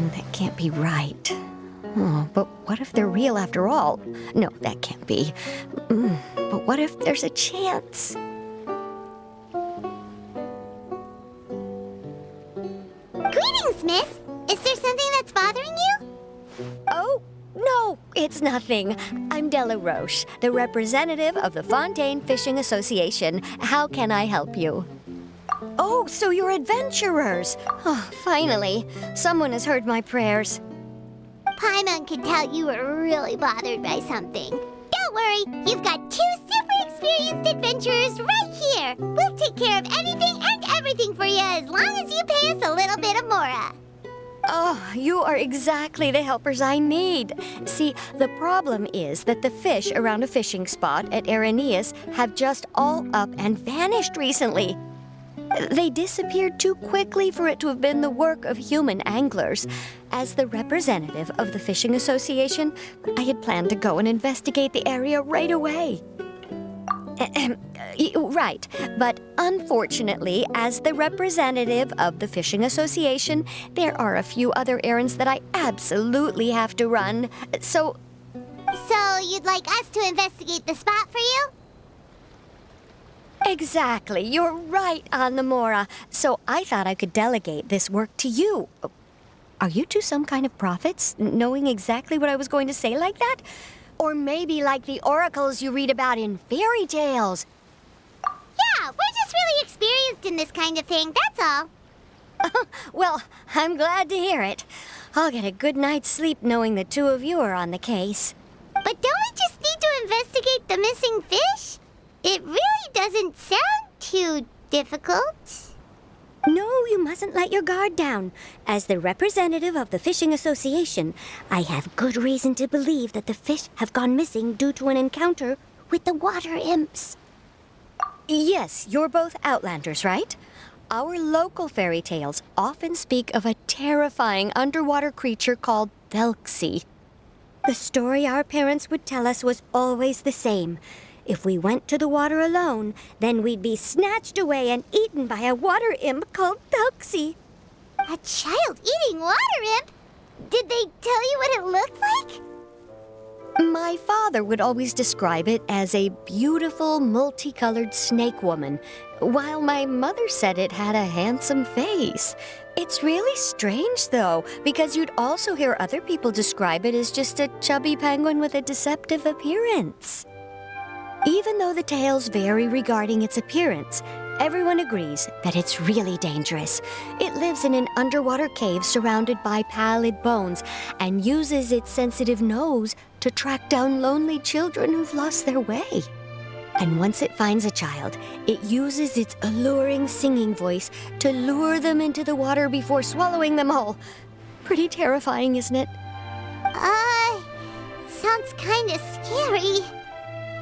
That can't be right. Oh, but what if they're real after all? No, that can't be. But what if there's a chance? Greetings, miss. Is there something that's bothering you? Oh, no, it's nothing. I'm Della Roche, the representative of the Fontaine Fishing Association. How can I help you? Oh, so you're adventurers. Oh, finally. Someone has heard my prayers. Paimon could tell you were really bothered by something. Don't worry, you've got 2 super experienced adventurers right here. We'll take care of anything and everything for you as long as you pay us a little bit of mora. Oh, you are exactly the helpers I need. See, the problem is that the fish around a fishing spot at Araneus have just all up and vanished recently. They disappeared too quickly for it to have been the work of human anglers. As the representative of the Fishing Association, I had planned to go and investigate the area right away. Right, but unfortunately, as the representative of the Fishing Association, there are a few other errands that I absolutely have to run. So you'd like us to investigate the spot for you? Exactly, you're right on the Mora. So I thought I could delegate this work to you. Are you two some kind of prophets, knowing exactly what I was going to say like that? Or maybe like the oracles you read about in fairy tales? Yeah, we're just really experienced in this kind of thing, that's all. Well, I'm glad to hear it. I'll get a good night's sleep knowing the two of you are on the case. But don't we just need to investigate the missing fish? It really doesn't sound too difficult. No, you mustn't let your guard down. As the representative of the Fishing Association, I have good reason to believe that the fish have gone missing due to an encounter with the water imps. Yes, you're both Outlanders, right? Our local fairy tales often speak of a terrifying underwater creature called Thelxie. The story our parents would tell us was always the same. If we went to the water alone, then we'd be snatched away and eaten by a water imp called Thelxie. A child eating water imp? Did they tell you what it looked like? My father would always describe it as a beautiful, multicolored snake woman, while my mother said it had a handsome face. It's really strange, though, because you'd also hear other people describe it as just a chubby penguin with a deceptive appearance. Even though the tales vary regarding its appearance, everyone agrees that it's really dangerous. It lives in an underwater cave surrounded by pallid bones and uses its sensitive nose to track down lonely children who've lost their way. And once it finds a child, it uses its alluring singing voice to lure them into the water before swallowing them all. Pretty terrifying, isn't it? Sounds kinda scary.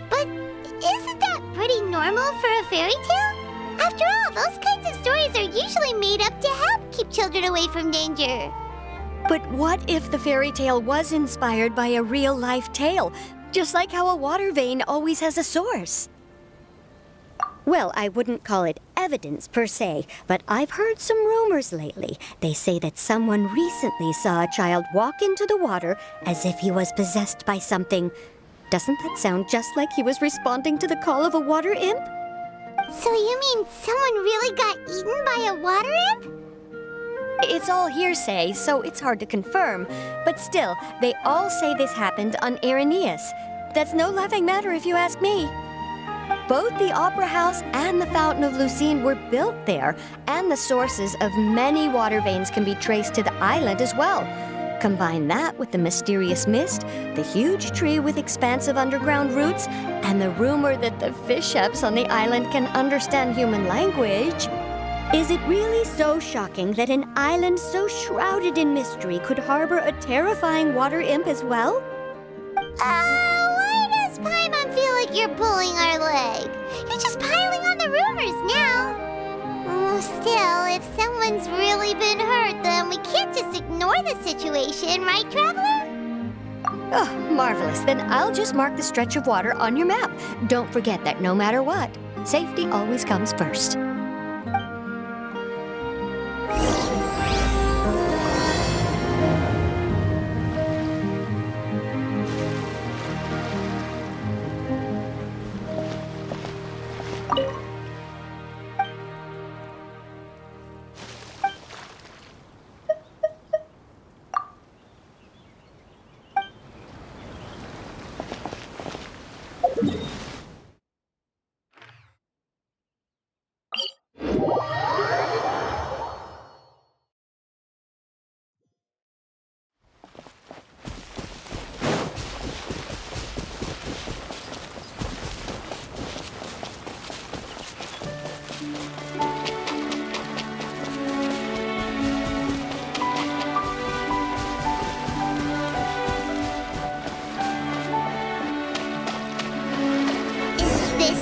But isn't that pretty normal for a fairy tale? After all, those kinds of stories are usually made up to help keep children away from danger. But what if the fairy tale was inspired by a real-life tale, just like how a water vein always has a source? Well, I wouldn't call it evidence per se, but I've heard some rumors lately. They say that someone recently saw a child walk into the water as if he was possessed by something. Doesn't that sound just like he was responding to the call of a water imp? So you mean someone really got eaten by a water imp? It's all hearsay, so it's hard to confirm. But still, they all say this happened on Araneus. That's no laughing matter if you ask me. Both the Opera House and the Fountain of Lucine were built there, and the sources of many water veins can be traced to the island as well. Combine that with the mysterious mist, the huge tree with expansive underground roots, and the rumor that the fish chefs on the island can understand human language. Is it really so shocking that an island so shrouded in mystery could harbor a terrifying water imp as well? Why does Paimon feel like you're pulling our leg? You're just piling on the rumors now. Still, if someone's really been hurt, then we can't just ignore the situation, right, Traveler? Oh, marvelous. Then I'll just mark the stretch of water on your map. Don't forget that no matter what, safety always comes first.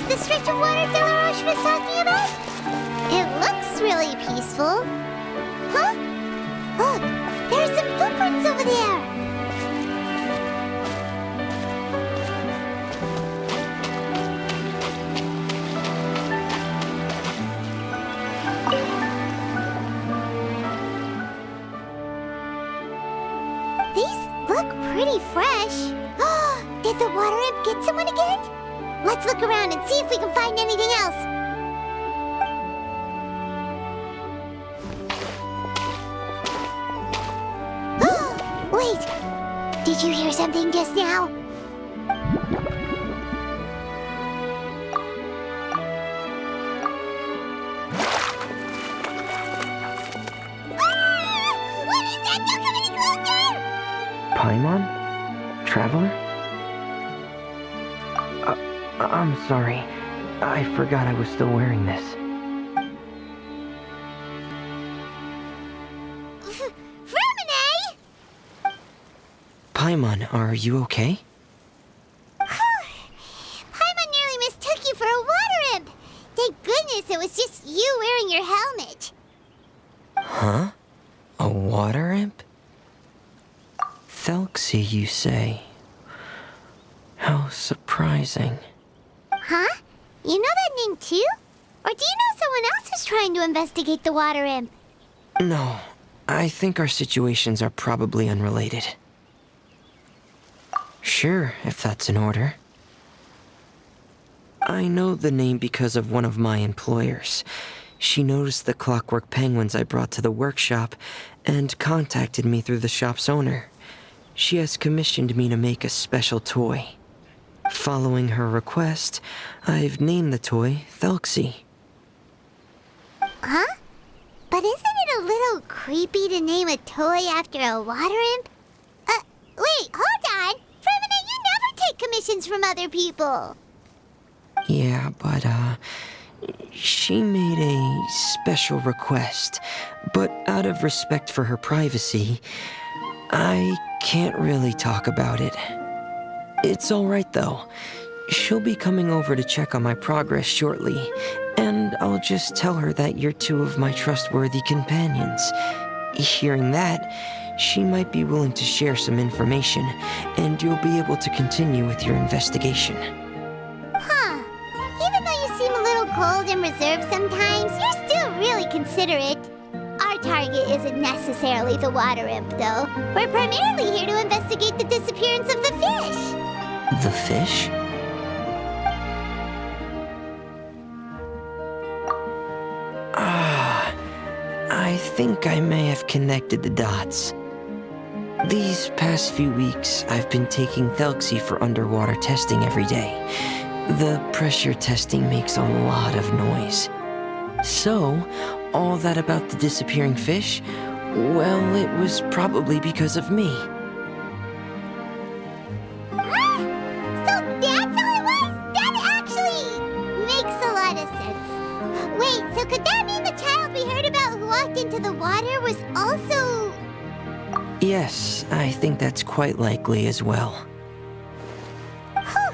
The stretch of water Thelxie was talking about? It looks really peaceful. Huh? Look, there's some footprints over there. These look pretty fresh. Did the water imp get someone again? Let's look around and see if we can find anything else. Wait! Did you hear something just now? What is that? Don't come any closer! Paimon? Traveler? I'm sorry. I forgot I was still wearing this. Lumine! Paimon, are you okay? Paimon nearly mistook you for a water imp. Thank goodness it was just you wearing your helmet. Huh? A water imp? Thelxie, you say? How surprising. Huh? You know that name too? Or do you know someone else who's trying to investigate the water imp? No, I think our situations are probably unrelated. Sure, if that's in order. I know the name because of one of my employers. She noticed the clockwork penguins I brought to the workshop and contacted me through the shop's owner. She has commissioned me to make a special toy. Following her request, I've named the toy Thelxie. Huh? But isn't it a little creepy to name a toy after a water imp? Wait, hold on! Fremine, you never take commissions from other people! Yeah, but, she made a special request, but out of respect for her privacy, I can't really talk about it. It's alright though. She'll be coming over to check on my progress shortly, and I'll just tell her that you're two of my trustworthy companions. Hearing that, she might be willing to share some information, and you'll be able to continue with your investigation. Huh. Even though you seem a little cold and reserved sometimes, you're still really considerate. Our target isn't necessarily the water imp, though. We're primarily here to investigate the disappearance of the fish. The fish? I think I may have connected the dots. These past few weeks, I've been taking Thelxie for underwater testing every day. The pressure testing makes a lot of noise. So, all that about the disappearing fish? Well, it was probably because of me. So that's all it was? That actually makes a lot of sense. Wait, so could that mean the child we heard about who walked into the water was also... Yes, I think that's quite likely as well. Whew.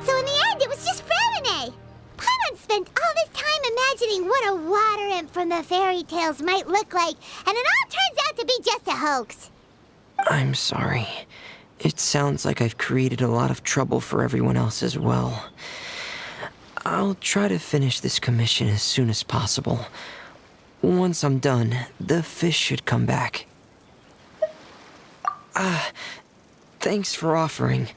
So in the end, it was just Fremine. Paimon spent all this time imagining what a water imp from the fairy tales might look like, and it all turns out to be just a hoax. I'm sorry. It sounds like I've created a lot of trouble for everyone else as well. I'll try to finish this commission as soon as possible. Once I'm done, the fish should come back. Thanks for offering,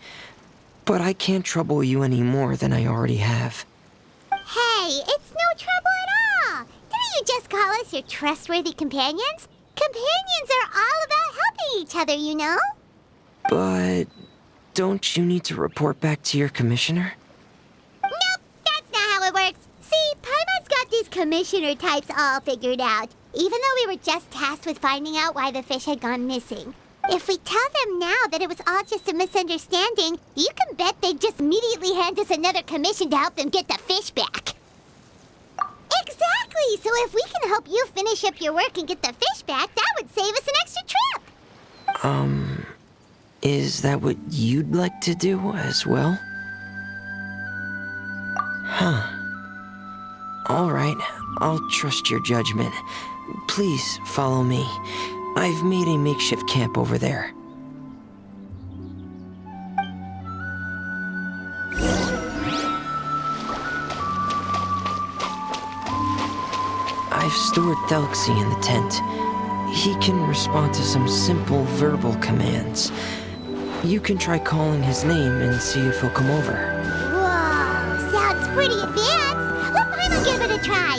but I can't trouble you any more than I already have. Hey, it's no trouble at all. Didn't you just call us your trustworthy companions? Companions are all about helping each other, you know? But don't you need to report back to your commissioner? Nope, that's not how it works. See, Paimon's got these commissioner types all figured out, even though we were just tasked with finding out why the fish had gone missing. If we tell them now that it was all just a misunderstanding, you can bet they'd just immediately hand us another commission to help them get the fish back. Exactly! So if we can help you finish up your work and get the fish back, that would save us an extra trip! Is that what you'd like to do as well? Huh. All right, I'll trust your judgment. Please follow me. I've made a makeshift camp over there. I've stored Thelxie in the tent. He can respond to some simple verbal commands. You can try calling his name and see if he'll come over. Whoa, sounds pretty advanced. Let Paimon give it a try.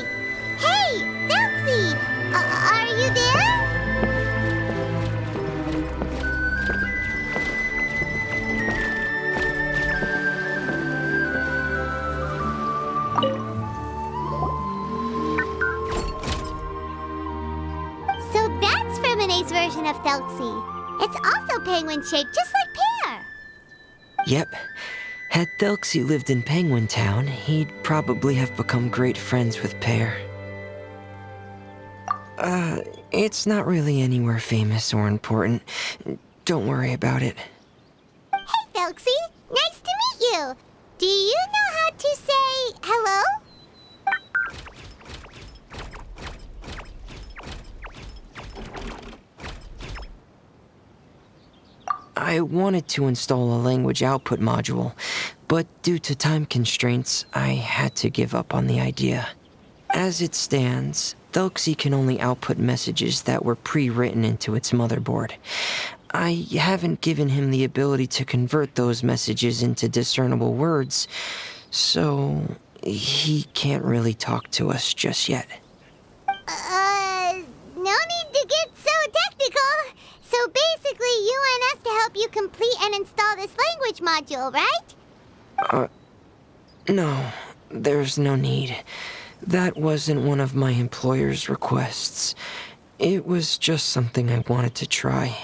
Hey, Thelxie! Are you there? So that's Fremine's version of Thelxie. It's also penguin-shaped, just like Pear. Yep. Had Thelxie lived in Penguin Town, he'd probably have become great friends with Pear. It's not really anywhere famous or important. Don't worry about it. Hey, Thelxie. Nice to meet you. Do you know how to say hello? I wanted to install a language output module, but due to time constraints, I had to give up on the idea. As it stands, Thelxie can only output messages that were pre-written into its motherboard. I haven't given him the ability to convert those messages into discernible words, so he can't really talk to us just yet. No need to get so technical. So basically, you want us to help you complete and install this language module, right? No, there's no need. That wasn't one of my employer's requests. It was just something I wanted to try.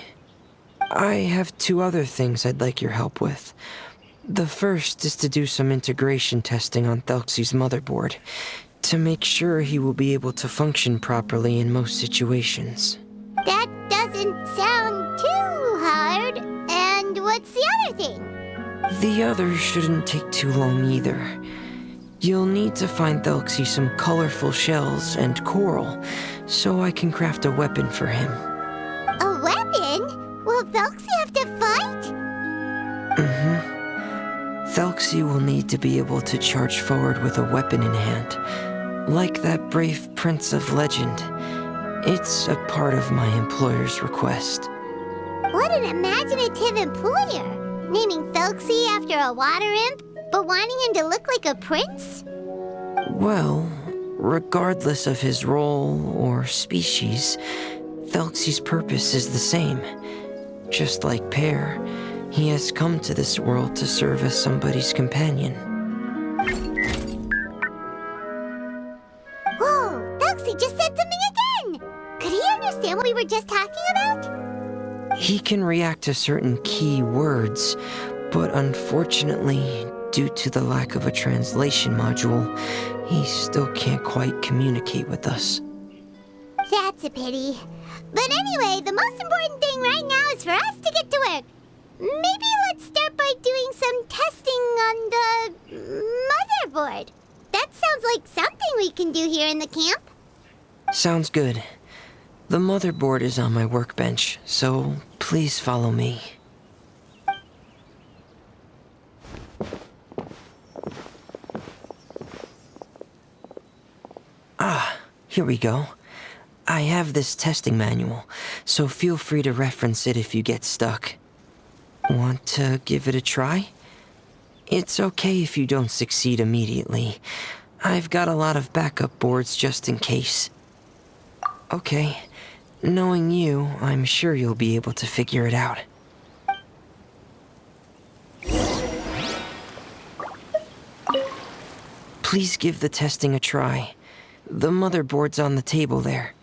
I have 2 other things I'd like your help with. The first is to do some integration testing on Thelxie's motherboard, to make sure he will be able to function properly in most situations. That doesn't sound too hard. And what's the other thing? The other shouldn't take too long either. You'll need to find Thelxie some colorful shells and coral, so I can craft a weapon for him. A weapon? Will Thelxie have to fight? Thelxie will need to be able to charge forward with a weapon in hand, like that brave prince of legend. It's a part of my employer's request. What an imaginative employer! Naming Thelxie after a water imp, but wanting him to look like a prince? Well, regardless of his role or species, Thelxie's purpose is the same. Just like Pear, he has come to this world to serve as somebody's companion. Whoa, Thelxie just said something again! Could he understand what we were just talking about? He can react to certain key words, but unfortunately, due to the lack of a translation module, he still can't quite communicate with us. That's a pity. But anyway, the most important thing right now is for us to get to work. Maybe let's start by doing some testing on the motherboard. That sounds like something we can do here in the camp. Sounds good. The motherboard is on my workbench, so please follow me. Here we go. I have this testing manual, so feel free to reference it if you get stuck. Want to give it a try? It's okay if you don't succeed immediately. I've got a lot of backup boards just in case. Okay, knowing you, I'm sure you'll be able to figure it out. Please give the testing a try. The motherboard's on the table there.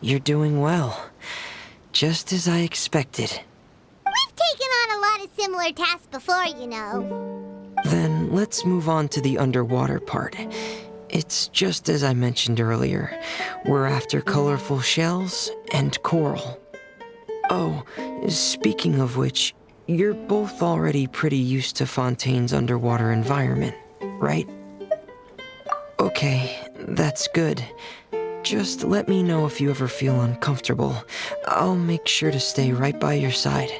You're doing well. Just as I expected. We've taken on a lot of similar tasks before, you know. Then let's move on to the underwater part. It's just as I mentioned earlier. We're after colorful shells and coral. Oh, speaking of which, you're both already pretty used to Fontaine's underwater environment, right? Okay, that's good. Just let me know if you ever feel uncomfortable. I'll make sure to stay right by your side.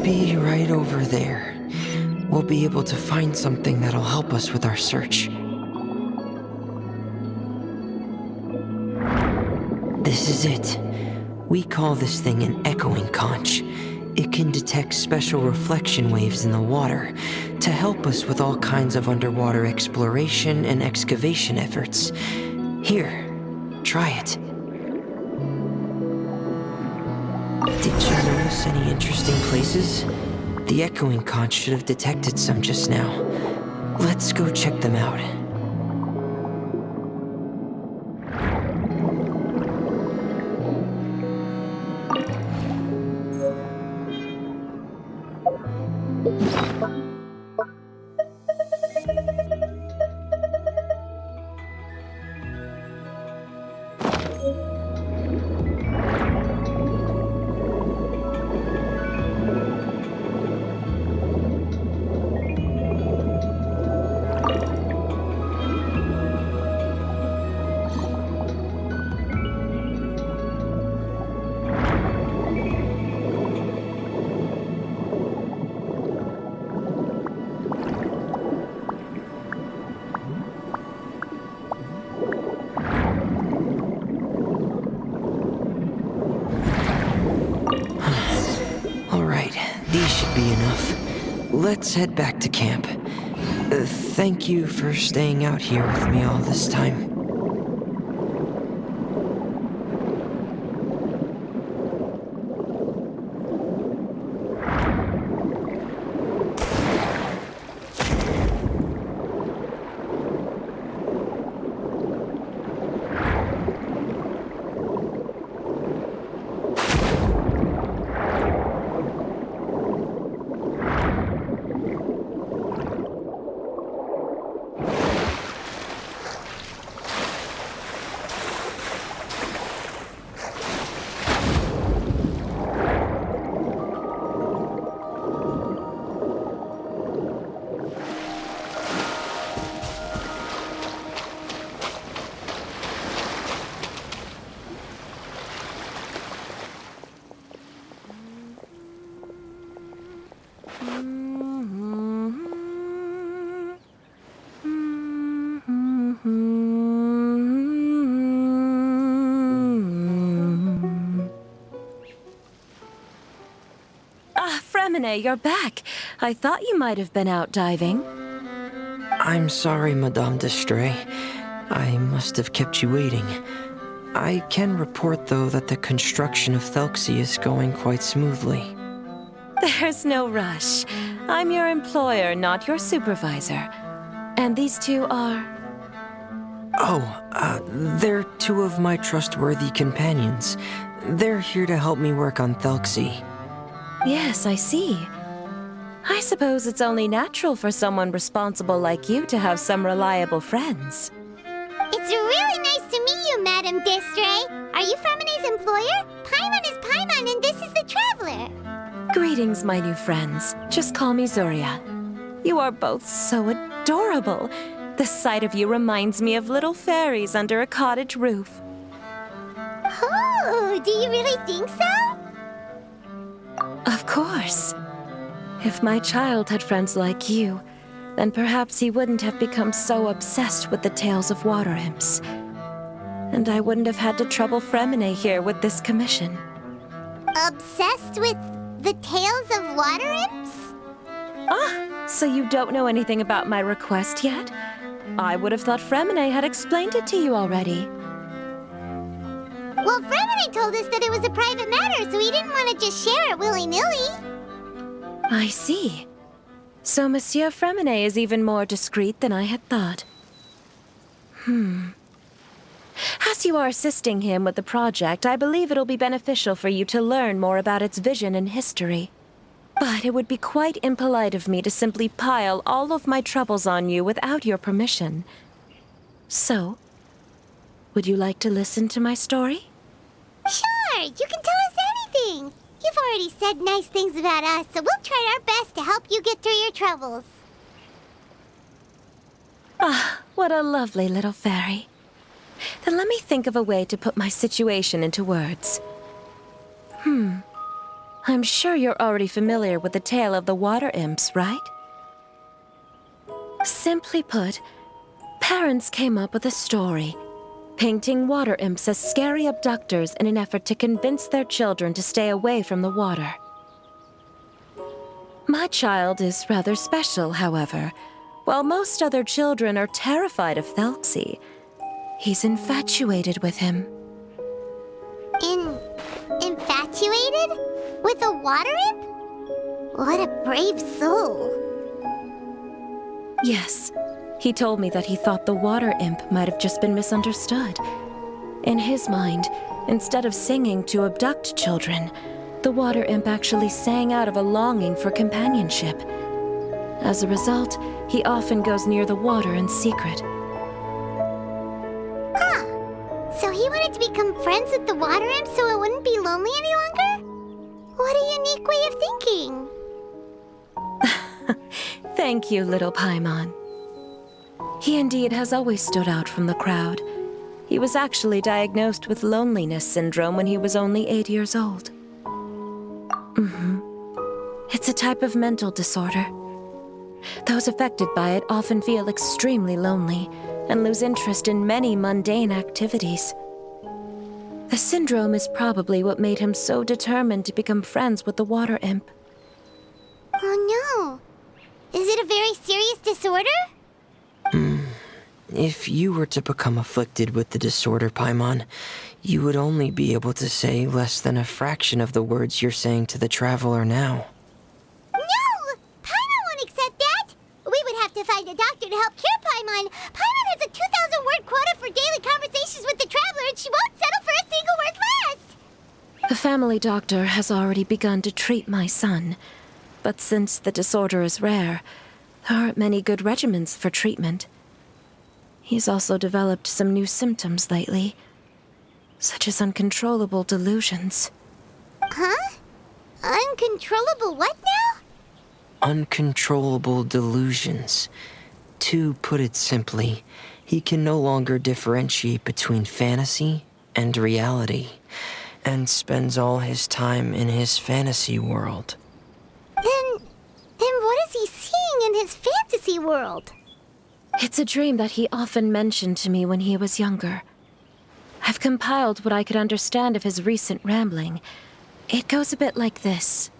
Be right over there. We'll be able to find something that'll help us with our search. This is it. We call this thing an echoing conch. It can detect special reflection waves in the water to help us with all kinds of underwater exploration and excavation efforts. Here, try it. Did you notice any interesting places? The echoing conch should have detected some just now. Let's go check them out. these should be enough. Let's head back to camp. Thank you for staying out here with me all this time. Fremine, you're back. I thought you might have been out diving. I'm sorry, Madame d'Estray. I must have kept you waiting. I can report, though, that the construction of Thelxie is going quite smoothly. There's no rush. I'm your employer, not your supervisor. And these two are... They're two of my trustworthy companions. They're here to help me work on Thelxie. Yes, I see. I suppose it's only natural for someone responsible like you to have some reliable friends. It's really nice to meet you, Madame d'Estray. Are you Fremine's employer? Paimon is Paimon, and this is the Traveler. Greetings, my new friends. Just call me Zuria. You are both so adorable. The sight of you reminds me of little fairies under a cottage roof. Oh, do you really think so? Of course. If my child had friends like you, then perhaps he wouldn't have become so obsessed with the tales of water imps. And I wouldn't have had to trouble Fremine here with this commission. Obsessed with the tales of water imps? Ah, so you don't know anything about my request yet? I would have thought Fremine had explained it to you already. Well, Fremine told us that it was a private matter, so he didn't want to just share it willy-nilly. I see. So Monsieur Fremine is even more discreet than I had thought. As you are assisting him with the project, I believe it'll be beneficial for you to learn more about its vision and history. But it would be quite impolite of me to simply pile all of my troubles on you without your permission. So, would you like to listen to my story? Sure, you can tell us anything. You've already said nice things about us, so we'll try our best to help you get through your troubles. Ah, what a lovely little fairy. Then let me think of a way to put my situation into words. I'm sure you're already familiar with the tale of the water imps, right? Simply put, parents came up with a story, painting water imps as scary abductors in an effort to convince their children to stay away from the water. My child is rather special, however. While most other children are terrified of Thelxie, he's infatuated with him. Infatuated? With a water imp? What a brave soul. Yes, he told me that he thought the water imp might have just been misunderstood. In his mind, instead of singing to abduct children, the water imp actually sang out of a longing for companionship. As a result, he often goes near the water in secret. So he wanted to become friends with the water imp so it wouldn't be lonely any longer? What a unique way of thinking. Thank you, little Paimon. He indeed has always stood out from the crowd. He was actually diagnosed with loneliness syndrome when he was only 8 years old. It's a type of mental disorder. Those affected by it often feel extremely lonely and lose interest in many mundane activities. The syndrome is probably what made him so determined to become friends with the water imp. Oh no. Is it a very serious disorder? If you were to become afflicted with the disorder, Paimon, you would only be able to say less than a fraction of the words you're saying to the traveler now. No! Paimon won't accept that! We would have to find a doctor to help cure Paimon. Paimon has a 2,000-word quota for daily conversations with the traveler, and she won't settle for a single word less! The family doctor has already begun to treat my son. But since the disorder is rare, there aren't many good regimens for treatment. He's also developed some new symptoms lately, such as uncontrollable delusions. Huh? Uncontrollable what now? Uncontrollable delusions. To put it simply, he can no longer differentiate between fantasy and reality, and spends all his time in his fantasy world. Then what is he seeing in his fantasy world? It's a dream that he often mentioned to me when he was younger. I've compiled what I could understand of his recent rambling. It goes a bit like this.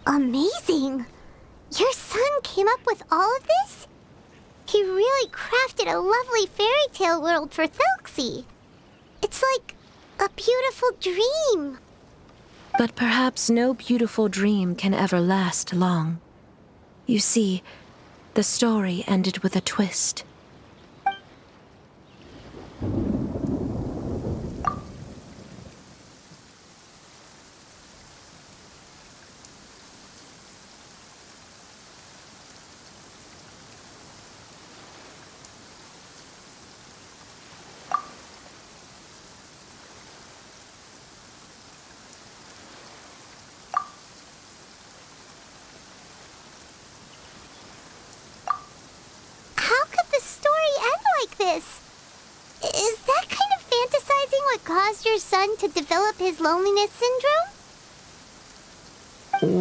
Amazing! Your son came up with all of this? He really crafted a lovely fairy tale world for Thelxie. It's like a beautiful dream. But perhaps no beautiful dream can ever last long. You see, the story ended with a twist. How could the story end like this? Is that kind of fantasizing what caused your son to develop his loneliness syndrome?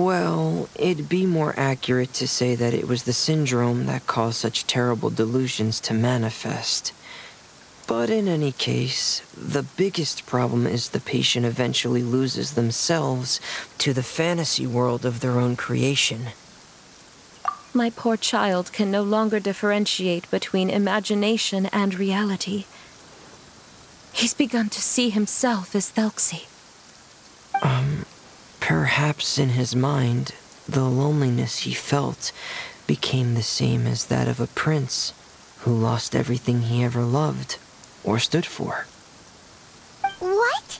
Well, it'd be more accurate to say that it was the syndrome that caused such terrible delusions to manifest. But in any case, the biggest problem is the patient eventually loses themselves to the fantasy world of their own creation. My poor child can no longer differentiate between imagination and reality. He's begun to see himself as Thelxie. Perhaps in his mind, the loneliness he felt became the same as that of a prince who lost everything he ever loved or stood for. What?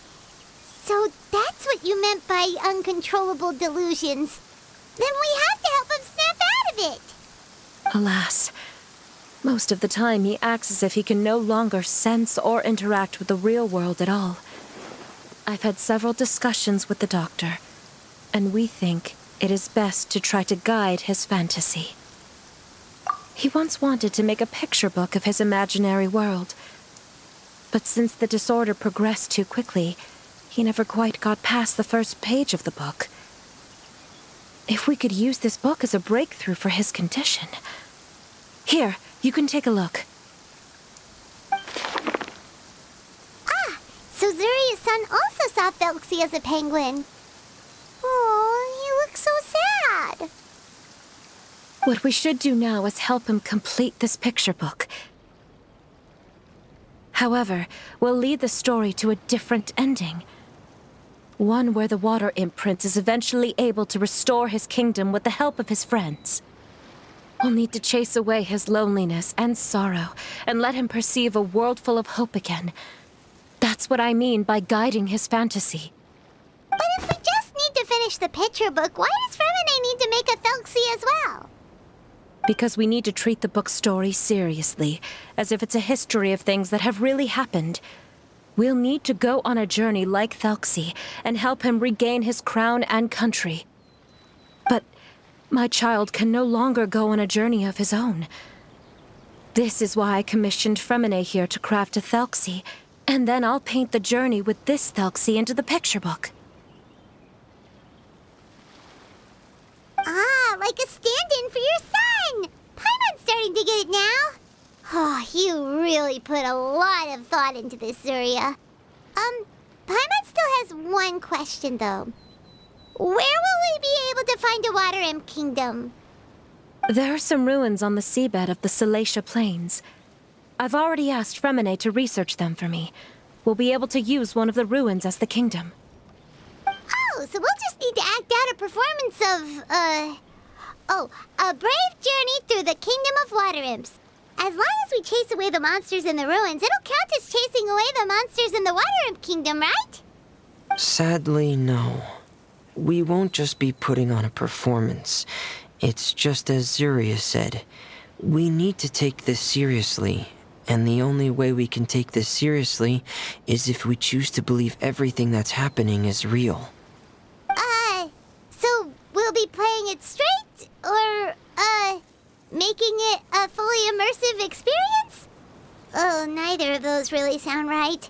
So that's what you meant by uncontrollable delusions. Then we have to help him snap out of it. Alas, most of the time he acts as if he can no longer sense or interact with the real world at all. I've had several discussions with the doctor, and we think it is best to try to guide his fantasy. He once wanted to make a picture book of his imaginary world, but since the disorder progressed too quickly, he never quite got past the first page of the book. If we could use this book as a breakthrough for his condition. Here, you can take a look. So Zuria's son also saw Thelxie as a penguin. Oh, he looks so sad. What we should do now is help him complete this picture book. However, we'll lead the story to a different ending. One where the water imp prince is eventually able to restore his kingdom with the help of his friends. We'll need to chase away his loneliness and sorrow and let him perceive a world full of hope again. That's what I mean by guiding his fantasy. But if we just need to finish the picture book, why does Fremine need to make a Thelxie as well? Because we need to treat the book's story seriously, as if it's a history of things that have really happened. We'll need to go on a journey like Thelxie and help him regain his crown and country. But my child can no longer go on a journey of his own. This is why I commissioned Fremine here to craft a Thelxie, and then I'll paint the journey with this Thelxie into the picture book. Ah, like a stand-in for your son! Paimon's starting to get it now. Oh, you really put a lot of thought into this, Zuria. Paimon still has one question, though. Where will we be able to find a Water Imp Kingdom? There are some ruins on the seabed of the Thelxie Plains. I've already asked Fremine to research them for me. We'll be able to use one of the ruins as the kingdom. Oh, so we'll just need to act out a performance of, a brave journey through the Kingdom of Water Imps. As long as we chase away the monsters in the ruins, it'll count as chasing away the monsters in the Water Imp Kingdom, right? Sadly, no. We won't just be putting on a performance. It's just as Zuria said. We need to take this seriously. And the only way we can take this seriously is if we choose to believe everything that's happening is real. So we'll be playing it straight? Or, making it a fully immersive experience? Oh, neither of those really sound right.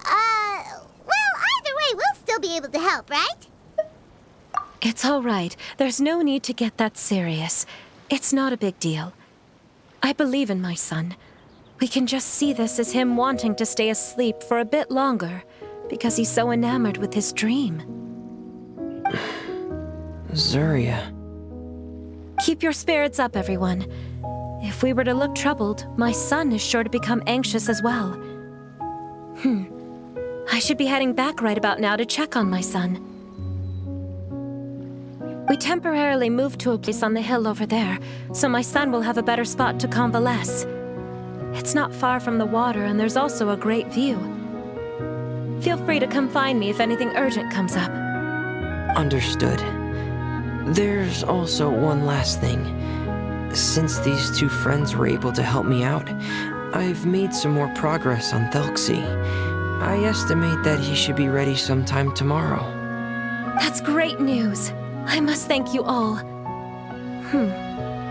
Well, either way, we'll still be able to help, right? It's all right. There's no need to get that serious. It's not a big deal. I believe in my son. We can just see this as him wanting to stay asleep for a bit longer because he's so enamored with his dream. Zuria. Keep your spirits up, everyone. If we were to look troubled, my son is sure to become anxious as well. I should be heading back right about now to check on my son. We temporarily moved to a place on the hill over there, so my son will have a better spot to convalesce. It's not far from the water, and there's also a great view. Feel free to come find me if anything urgent comes up. Understood. There's also one last thing. Since these two friends were able to help me out, I've made some more progress on Thelxie. I estimate that he should be ready sometime tomorrow. That's great news. I must thank you all.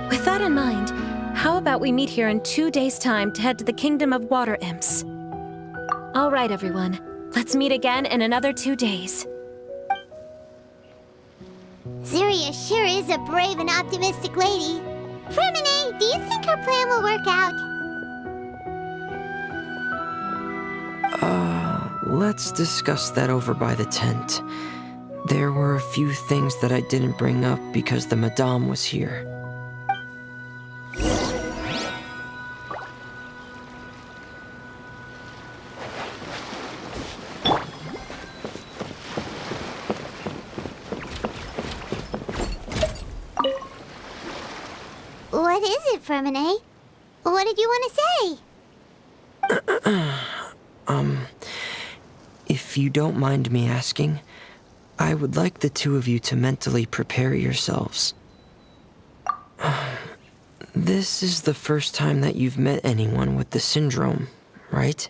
With that in mind, how about we meet here in 2 days' time to head to the Kingdom of Water Imps? All right, everyone. Let's meet again in another 2 days. Zuria sure is a brave and optimistic lady. Fremine, do you think her plan will work out? Let's discuss that over by the tent. There were a few things that I didn't bring up because the Madame was here. What is it, Fremine? What did you want to say? If you don't mind me asking, I would like the two of you to mentally prepare yourselves. This is the first time that you've met anyone with the syndrome, right?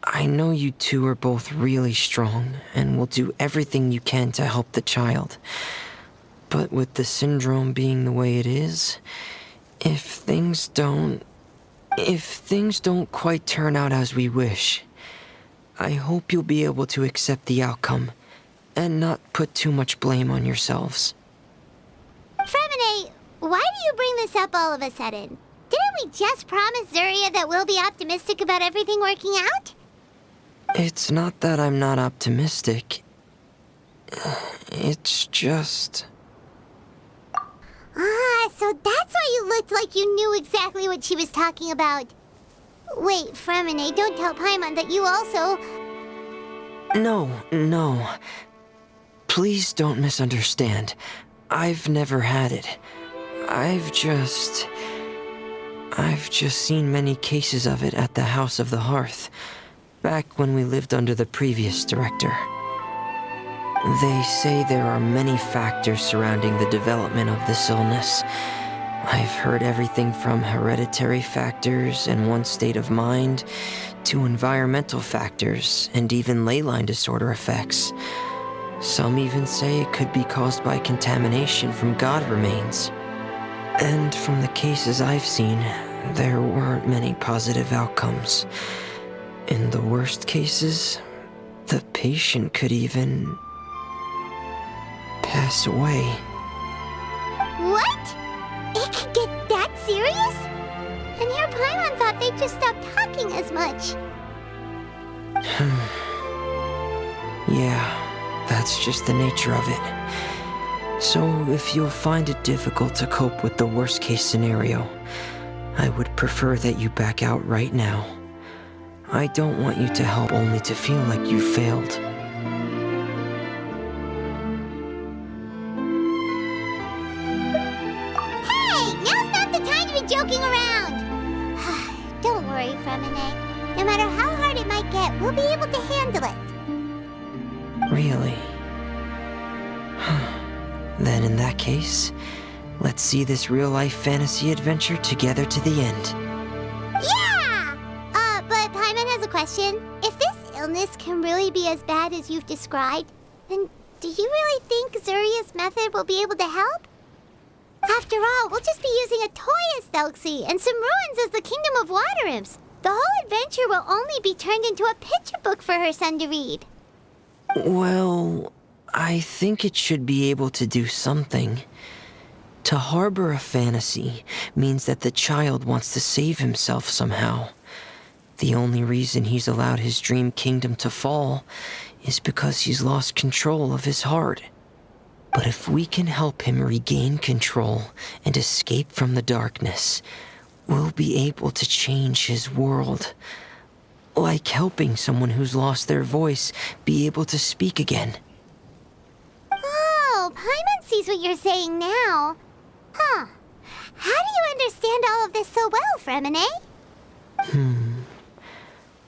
I know you two are both really strong and will do everything you can to help the child. But with the syndrome being the way it is, if things don't quite turn out as we wish, I hope you'll be able to accept the outcome and not put too much blame on yourselves. Fremine, why do you bring this up all of a sudden? Didn't we just promise Zuria that we'll be optimistic about everything working out? It's not that I'm not optimistic. It's just... So that's why you looked like you knew exactly what she was talking about. Wait, Fremine, don't tell Paimon that you also... No. Please don't misunderstand. I've never had it. I've just seen many cases of it at the House of the Hearth, back when we lived under the previous director. They say there are many factors surrounding the development of this illness. I've heard everything from hereditary factors and one's state of mind to environmental factors and even ley line disorder effects. Some even say it could be caused by contamination from god remains. And from the cases I've seen, there weren't many positive outcomes. In the worst cases, the patient could even pass away. What? It could get that serious? And here Paimon thought they'd just stop talking as much. Yeah, that's just the nature of it. So if you'll find it difficult to cope with the worst case scenario, I would prefer that you back out right now. I don't want you to help only to feel like you failed. Hey, now's not the time to be joking around. Don't worry, Fremine. No matter how hard it might get, we'll be able to handle it. Really? Then in that case, let's see this real-life fantasy adventure together to the end. Yeah! But Paimon has a question. If this illness can really be as bad as you've described, then do you really think Zuria's method will be able to help? After all, we'll just be using a toy as Thelxie and some ruins as the Kingdom of Water Imps. The whole adventure will only be turned into a picture book for her son to read. Well, I think it should be able to do something. To harbor a fantasy means that the child wants to save himself somehow. The only reason he's allowed his dream kingdom to fall is because he's lost control of his heart. But if we can help him regain control and escape from the darkness, we'll be able to change his world. Like helping someone who's lost their voice be able to speak again. Oh, Paimon sees what you're saying now. Huh. How do you understand all of this so well, Fremine?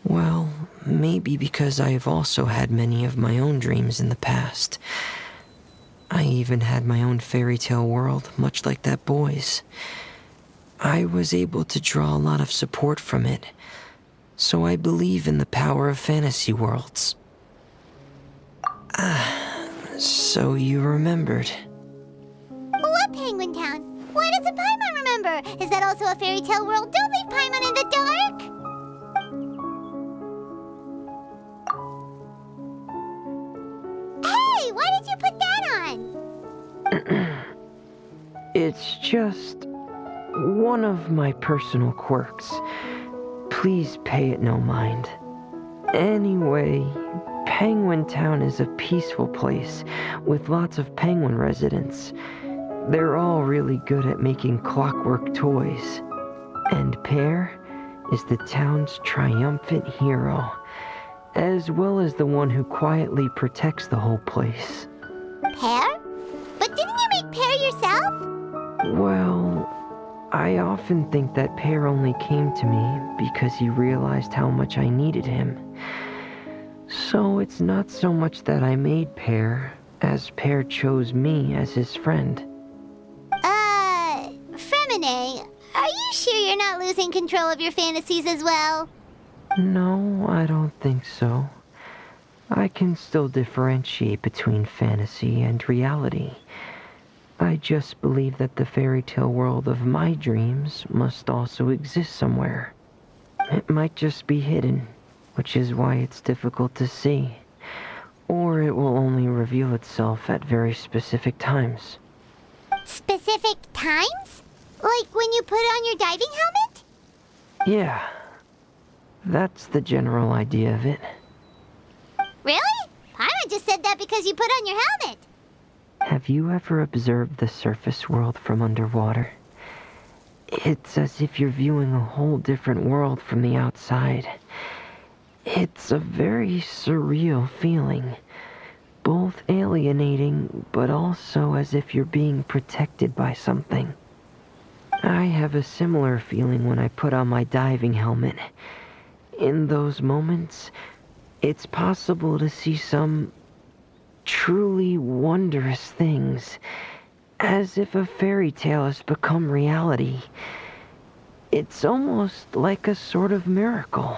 Well, maybe because I've also had many of my own dreams in the past. I even had my own fairy tale world, much like that boy's. I was able to draw a lot of support from it, so I believe in the power of fantasy worlds. So you remembered. What Penguin Town? Why doesn't Paimon remember? Is that also a fairy tale world? Don't leave Paimon in the dark! Hey, why did you put that on? It's just one of my personal quirks. Please pay it no mind. Anyway, Penguin Town is a peaceful place with lots of penguin residents. They're all really good at making clockwork toys. And Pear is the town's triumphant hero, as well as the one who quietly protects the whole place. Pear? But didn't you make Pear yourself? Well, I often think that Pear only came to me because he realized how much I needed him. So it's not so much that I made Pear, as Pear chose me as his friend. Fremine, are you sure you're not losing control of your fantasies as well? No, I don't think so. I can still differentiate between fantasy and reality. I just believe that the fairy tale world of my dreams must also exist somewhere. It might just be hidden, which is why it's difficult to see. Or it will only reveal itself at very specific times. Specific times? Like when you put on your diving helmet? Yeah, that's the general idea of it. Really? Paimon just said that because you put on your helmet. Have you ever observed the surface world from underwater? It's as if you're viewing a whole different world from the outside. It's a very surreal feeling. Both alienating, but also as if you're being protected by something. I have a similar feeling when I put on my diving helmet. In those moments, it's possible to see some truly wondrous things, as if a fairy tale has become reality. It's almost like a sort of miracle.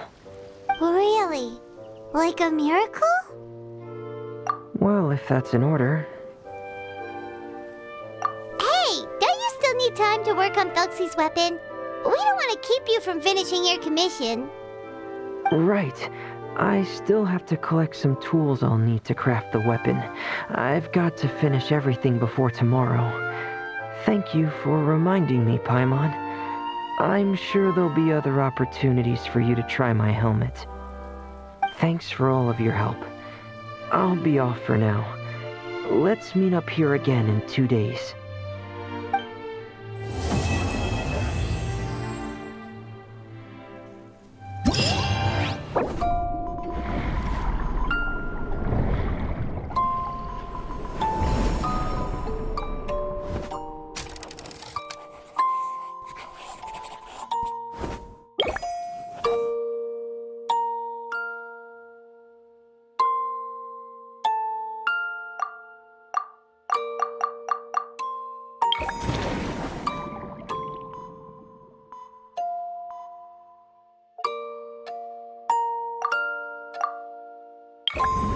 Really? Like a miracle? Well, if that's in order. Hey, don't you still need time to work on Thelxie's weapon? We don't want to keep you from finishing your commission. Right. I still have to collect some tools I'll need to craft the weapon. I've got to finish everything before tomorrow. Thank you for reminding me, Paimon. I'm sure there'll be other opportunities for you to try my helmet. Thanks for all of your help. I'll be off for now. Let's meet up here again in 2 days. You